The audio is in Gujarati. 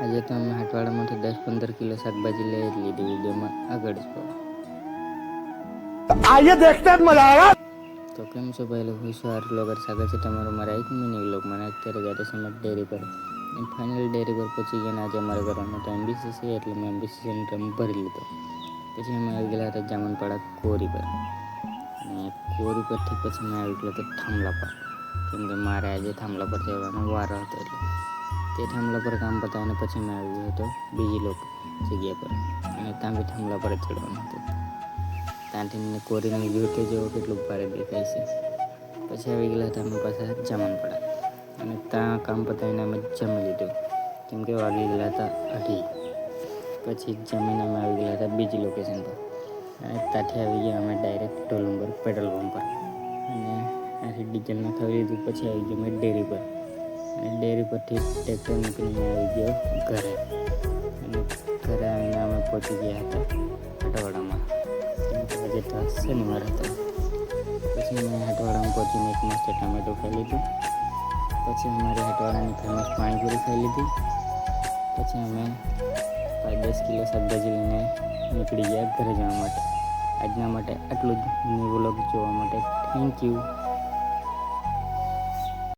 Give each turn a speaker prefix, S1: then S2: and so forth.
S1: આજે તો અમે હાટવાડામાંથી 10-15 કિલો શાકભાજી લઈ જ લીધી. વિડીયોમાં આગળ જો
S2: आइए देखते हैं मजा आएगा।
S1: તો કેમ છો ભાઈ લોકો? હું છું આર બ્લોગર. સ્વાગત છે તમારું મારા એક મિની વ્લોગમાં. અત્યારે ગયા તો સમજ ડેરી પર ફાઇનલ ડેરી પર પહોંચી ગયા. આજે અમારે કરવાનો તો એમબીસી છે એટલે મેં એમબીસી સેન્ટર ભરી લીધો. પછી અમે આવી ગયા હતા જામનપાડા કોરી પર, અને કોરી પરથી પછી મેં આવી ગયો હતો થાંભલા પર, કેમ કે મારે આજે થાંભલા પર જવાનો વારો હતો. એટલે તે થાંભલા પર કામ પતાવીને પછી મેં આવી ગયો હતો બીજી જગ્યા પર, અને ત્યાં બી થાંભલા પર જ ચડવાનું હતું. ત્યાંથી મને કોરીનો વ્યૂ તો જેવો કેટલું ભારે દેખાય છે. પછી આવી ગયેલા હતા અમે પાછા જામનપાડા, અને ત્યાં કામ પતાવીને અમે જમી લીધું, કેમ કે વાગી ગયેલા હતા 2:30. પછી જમીને અમે આવી ગયેલા હતા બીજી લોકેશન પર, અને ત્યાંથી આવી ગયા અમે ડાયરેક્ટ ટોલુંગર પેટ્રોલ પંપ પર, અને ત્યાંથી ડીઝલ નખાવી લીધું. પછી આવી ગયો મેં ડેરી પર, અને ડેરી પરથી ટ્રેક્ટર મૂકીને આવી ગયો ઘરે, અને ઘરે આવીને અમે પહોંચી ગયા હતા હાટવાડામાં. આજે તો શનિવાર હતો. પછી મેં હાટવાડામાં પહોંચીને એક મસ્ત ટમેટો ખાઈ લીધું. પછી અમારે હાટવાડાની ફેમસ પાણીપુરી ખાઈ લીધી. પછી અમે 5-10 કિલો શાકભાજી લઈને નીકળી ગયા ઘરે જવા માટે. આજના માટે આટલું જ. વ્લોગ જોવા માટે થેન્ક યુ.